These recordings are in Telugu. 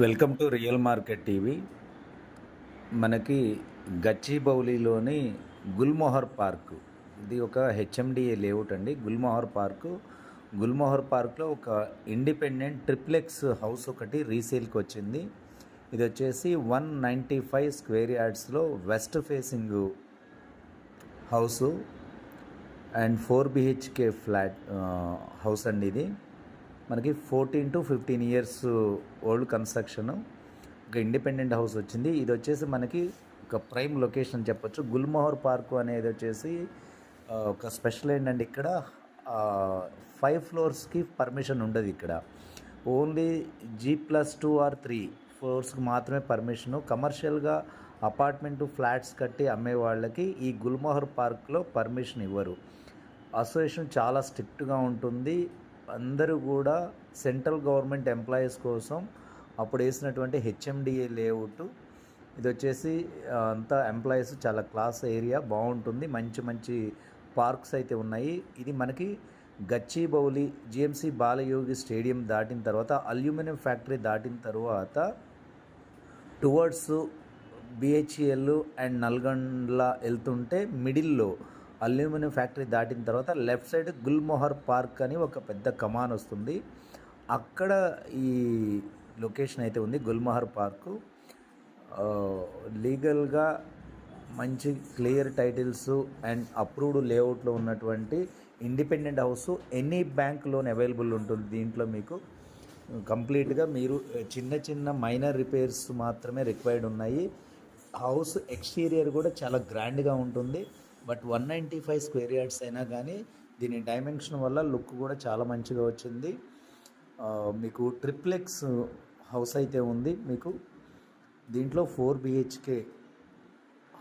Welcome to real market TV. మనకి గచ్చిబౌలిలోని గుల్మోహర్ పార్క్, ఇది ఒక హెచ్ఎండిఏ లేఅవుట్ అండి. గుల్మోహర్ పార్క్లో ఒక ఇండిపెండెంట్ ట్రిప్లెక్స్ హౌస్ ఒకటి రీసేల్కి వచ్చింది. ఇది వచ్చేసి 195 స్క్వేర్ యార్డ్స్లో west facing house and 4 BHK flat house అండి. ఇది మనకి 14 to 15 ఇయర్స్ ఓల్డ్ కన్స్ట్రక్షన్, ఒక ఇండిపెండెంట్ హౌస్ వచ్చింది. ఇది వచ్చేసి మనకి ఒక ప్రైమ్ లొకేషన్ చెప్పొచ్చు. గుల్మోహర్ పార్క్ అనేది వచ్చేసి ఒక స్పెషల్ ఏంటంటే ఇక్కడ 5 ఫ్లోర్స్కి పర్మిషన్ ఉండదు. ఇక్కడ ఓన్లీ G+2 or 3 ఫ్లోర్స్కి మాత్రమే పర్మిషను. కమర్షియల్గా అపార్ట్మెంటు ఫ్లాట్స్ కట్టి అమ్మే వాళ్ళకి ఈ గుల్మోహర్ పార్క్లో పర్మిషన్ ఇవ్వరు. అసోసియేషన్ చాలా స్ట్రిక్ట్గా ఉంటుంది. అందరూ కూడా సెంట్రల్ గవర్నమెంట్ ఎంప్లాయీస్ కోసం అప్పుడు వేసినటువంటి హెచ్ఎండిఏ లేఅవుట్. ఇది వచ్చేసి అంతా ఎంప్లాయీస్, చాలా క్లాస్ ఏరియా, బాగుంటుంది. మంచి మంచి పార్క్స్ అయితే ఉన్నాయి. ఇది మనకి గచ్చిబౌలి జిఎంసి బాలయోగి స్టేడియం దాటిన తర్వాత, అల్యూమినియం ఫ్యాక్టరీ దాటిన తర్వాత టువర్డ్స్ బిహెచ్ఎల్ అండ్ నల్గొండ వెళ్తుంటే మిడిల్లో అల్యూమినియం ఫ్యాక్టరీ దాటిన తర్వాత లెఫ్ట్ సైడ్ గుల్మోహర్ పార్క్ అని ఒక పెద్ద కమాన్ వస్తుంది. అక్కడ ఈ లొకేషన్ అయితే ఉంది, గుల్మోహర్ పార్కు. లీగల్గా మంచి క్లియర్ టైటిల్స్ అండ్ అప్రూవ్డ్ లేఅవుట్లో ఉన్నటువంటి independent house. Any bank loan available ఉంటుంది దీంట్లో. మీకు కంప్లీట్గా మీరు చిన్న చిన్న మైనర్ రిపేర్స్ మాత్రమే రిక్వైర్డ్ ఉన్నాయి. హౌస్ ఎక్స్టీరియర్ కూడా చాలా గ్రాండ్గా ఉంటుంది. బట్ 195 స్క్వేర్ యార్డ్స్ అయినా కానీ దీని డైమెన్షన్ వల్ల లుక్ కూడా చాలా మంచిగా వచ్చింది. మీకు ట్రిప్లెక్స్ హౌస్ అయితే ఉంది. మీకు దీంట్లో 4 బిహెచ్కే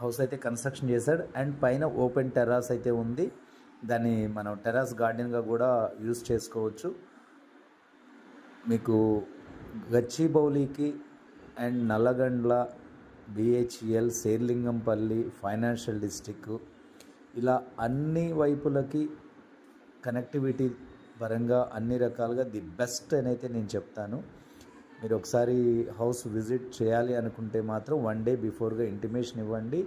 హౌస్ అయితే కన్స్ట్రక్షన్ చేశాడు. అండ్ పైన ఓపెన్ టెర్రాస్ అయితే ఉంది. దాన్ని మనం టెర్రాస్ గార్డెన్గా కూడా యూజ్ చేసుకోవచ్చు. మీకు గచ్చిబౌలికి and Nallagandla, BHEL, Serilingampally, financial district, ఇలా అన్ని వైపులకి కనెక్టివిటీ పరంగా అన్ని రకాలుగా ది బెస్ట్ అని అయితే నేను చెప్తాను. మీరు ఒకసారి హౌస్ విజిట్ చేయాలి అనుకుంటే మాత్రం 1 day బిఫోర్గా ఇంటిమేషన్ ఇవ్వండి.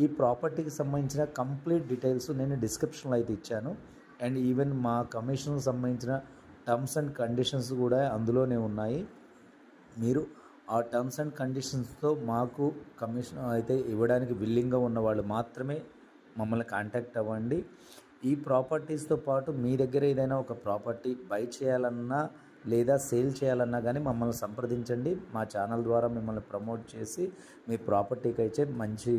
ఈ ప్రాపర్టీకి సంబంధించిన కంప్లీట్ డీటెయిల్స్ నేను డిస్క్రిప్షన్లో అయితే ఇచ్చాను. అండ్ ఈవెన్ మా కమిషన్కి సంబంధించిన టర్మ్స్ అండ్ కండిషన్స్ కూడా అందులోనే ఉన్నాయి. మీరు ఆ టర్మ్స్ అండ్ కండిషన్స్తో మాకు కమిషన్ అయితే ఇవ్వడానికి విల్లింగ్గా ఉన్న వాళ్ళు మాత్రమే మమ్మల్ని కాంటాక్ట్ అవ్వండి. ఈ ప్రాపర్టీస్తో పాటు మీ దగ్గర ఏదైనా ఒక ప్రాపర్టీ బై చేయాలన్నా లేదా సేల్ చేయాలన్నా కానీ మమ్మల్ని సంప్రదించండి. మా ఛానల్ ద్వారా మిమ్మల్ని ప్రమోట్ చేసి మీ ప్రాపర్టీకి అయితే మంచి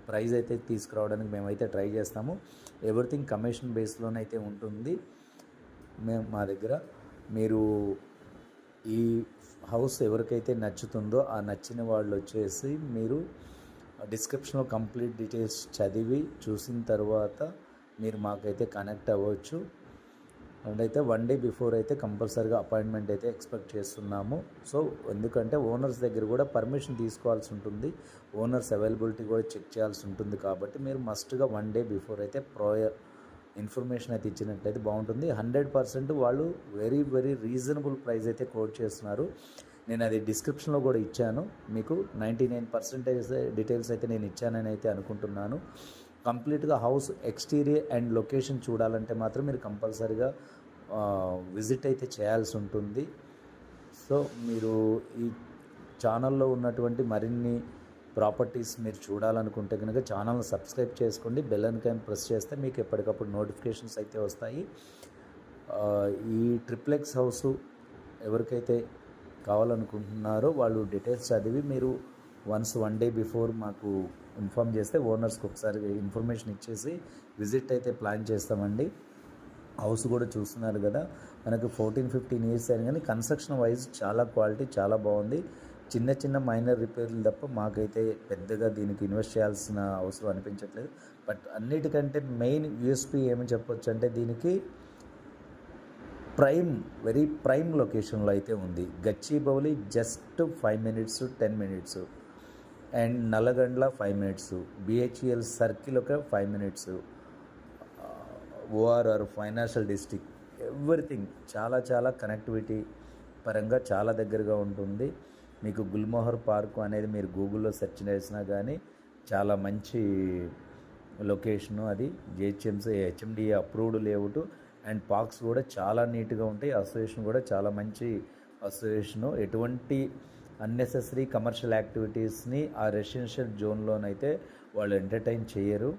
ప్రైజ్ అయితే తీసుకురావడానికి మేమైతే ట్రై చేస్తాము. ఎవ్రీథింగ్ కమిషన్ బేస్లోనైతే ఉంటుంది మా దగ్గర. మీరు ఈ హౌస్ ఎవరికైతే నచ్చుతుందో ఆ నచ్చిన వాళ్ళు వచ్చేసి మీరు డిస్క్రిప్షన్లో కంప్లీట్ డీటెయిల్స్ చదివి చూసిన తర్వాత మీరు మాకైతే కనెక్ట్ అవ్వచ్చు. అండ్ అయితే 1 day బిఫోర్ అయితే కంపల్సరీగా అపాయింట్మెంట్ అయితే ఎక్స్పెక్ట్ చేస్తున్నాము. సో ఎందుకంటే ఓనర్స్ దగ్గర కూడా పర్మిషన్ తీసుకోవాల్సి ఉంటుంది, ఓనర్స్ అవైలబిలిటీ కూడా చెక్ చేయాల్సి ఉంటుంది. కాబట్టి మీరు మస్ట్గా 1 day బిఫోర్ అయితే ఇన్ఫర్మేషన్ అయితే ఇచ్చినట్లయితే బాగుంటుంది. 100% వాళ్ళు వెరీ వెరీ రీజనబుల్ ప్రైస్ అయితే కోట్ చేస్తున్నారు. నేను అది డిస్క్రిప్షన్లో కూడా ఇచ్చాను. మీకు 99% డీటెయిల్స్ అయితే నేను ఇచ్చానని అయితే అనుకుంటున్నాను. కంప్లీట్గా హౌస్ ఎక్స్టీరియర్ అండ్ లొకేషన్ చూడాలంటే మాత్రం మీరు కంపల్సరీగా విజిట్ అయితే చేయాల్సి ఉంటుంది. సో మీరు ఈ ఛానల్లో ఉన్నటువంటి మరిన్ని ప్రాపర్టీస్ మీరు చూడాలనుకుంటే కనుక ఛానల్ని సబ్స్క్రైబ్ చేసుకోండి. బెల్ ఐకాన్ ప్రెస్ చేస్తే మీకు ఎప్పటికప్పుడు నోటిఫికేషన్స్ అయితే వస్తాయి. ఈ ట్రిప్లెక్స్ హౌస్ ఎవరికైతే కావాలనుకుంటున్నారో వాళ్ళు డీటెయిల్స్ చదివి మీరు 1 day బిఫోర్ మాకు ఇన్ఫామ్ చేస్తే ఓనర్స్కి ఒకసారి ఇన్ఫర్మేషన్ ఇచ్చేసి విజిట్ అయితే ప్లాన్ చేస్తామండి. హౌస్ కూడా చూస్తున్నారు కదా, మనకు 14-15 ఇయర్స్ అయినా కానీ కన్స్ట్రక్షన్ వైజ్ చాలా క్వాలిటీ చాలా బాగుంది. చిన్న చిన్న మైనర్ రిపేర్లు తప్ప మాకైతే పెద్దగా దీనికి ఇన్వెస్ట్ చేయాల్సిన అవసరం అనిపించట్లేదు. బట్ అన్నిటికంటే మెయిన్ యూఎస్పీ ఏమని చెప్పొచ్చు అంటే దీనికి వెరీ ప్రైమ్ లొకేషన్లో అయితే ఉంది. Gachibowli just 5 minutes 10 minutes, and Nallagandla 5 minutes, BHEL circle ఒక 5 minutes, ORR financial district, everything చాలా చాలా కనెక్టివిటీ పరంగా చాలా దగ్గరగా ఉంటుంది. మీకు గుల్మోహర్ పార్క్ అనేది మీరు గూగుల్లో సెర్చ్ చేసినా కానీ చాలా మంచి లొకేషను. అది HMDA approved layout and parks కూడా చాలా నీట్గా ఉంటాయి. అసోసియేషన్ కూడా చాలా మంచి అసోసియేషను. ఎటువంటి అన్నెసెసరీ కమర్షియల్ యాక్టివిటీస్ని ఆ రెసిడెన్షియల్ జోన్లోనైతే వాళ్ళు ఎంటర్టైన్ చేయరు.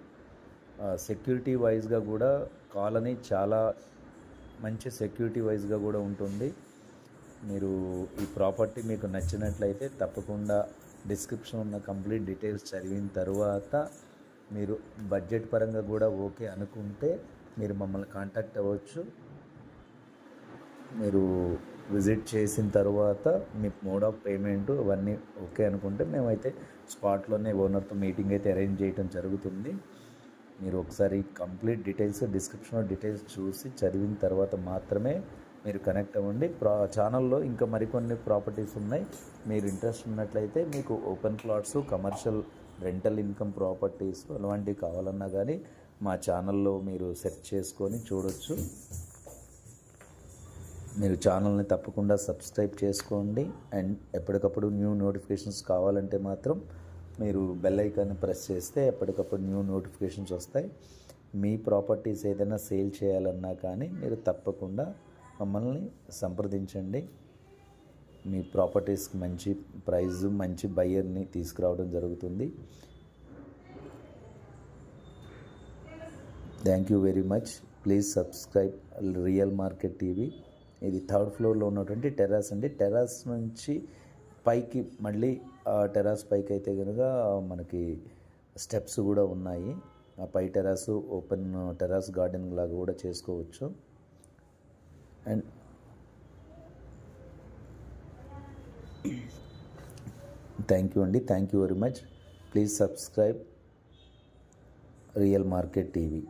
సెక్యూరిటీ వైజ్గా కూడా కాలనీ చాలా మంచి సెక్యూరిటీ వైజ్గా కూడా ఉంటుంది. మీరు ఈ ప్రాపర్టీ మీకు నచ్చినట్లయితే తప్పకుండా డిస్క్రిప్షన్ ఉన్న కంప్లీట్ డీటెయిల్స్ చదివిన తర్వాత మీరు బడ్జెట్ పరంగా కూడా ఓకే అనుకుంటే మీరు మమ్మల్ని కాంటాక్ట్ అవ్వచ్చు. మీరు విజిట్ చేసిన తర్వాత మీ మోడ్ ఆఫ్ పేమెంట్ అవన్నీ ఓకే అనుకుంటే మేమైతే స్పాట్లోనే ఓనర్తో మీటింగ్ అయితే అరేంజ్ చేయడం జరుగుతుంది. మీరు ఒకసారి కంప్లీట్ డీటెయిల్స్ డిస్క్రిప్షన్లో డీటెయిల్స్ చూసి చదివిన తర్వాత మాత్రమే మీరు కనెక్ట్ అవ్వండి. ఛానల్లో ఇంకా మరికొన్ని ప్రాపర్టీస్ ఉన్నాయి. మీరు ఇంట్రెస్ట్ ఉన్నట్లయితే మీకు open plots, commercial rental income properties అలాంటివి కావాలన్నా కానీ మా ఛానల్లో మీరు సెర్చ్ చేసుకొని చూడొచ్చు. మీరు ఛానల్ని తప్పకుండా సబ్స్క్రైబ్ చేసుకోండి. అండ్ ఎప్పటికప్పుడు న్యూ నోటిఫికేషన్స్ కావాలంటే మాత్రం మీరు బెల్ ఐకాన్ని ప్రెస్ చేస్తే ఎప్పటికప్పుడు న్యూ నోటిఫికేషన్స్ వస్తాయి. మీ ప్రాపర్టీస్ ఏదైనా సేల్ చేయాలన్నా కానీ మీరు తప్పకుండా మమ్మల్ని సంప్రదించండి. మీ ప్రాపర్టీస్కి మంచి ప్రైజ్, మంచి బయ్యర్ని తీసుకురావడం జరుగుతుంది. Thank you very much. Please subscribe real market TV. ఇది 3rd ఫ్లోర్లో ఉన్నటువంటి టెర్రస్ అండి. టెర్రస్ నుంచి పైకి మళ్ళీ టెర్రస్ పైకి అయితే కనుక మనకి స్టెప్స్ కూడా ఉన్నాయి. ఆ పై టెర్రస్ ఓపెన్ టెర్రస్ గార్డెన్ లాగా కూడా చేసుకోవచ్చు. అండ్ థ్యాంక్ యూ అండి. Thank you very much. Please subscribe real market TV.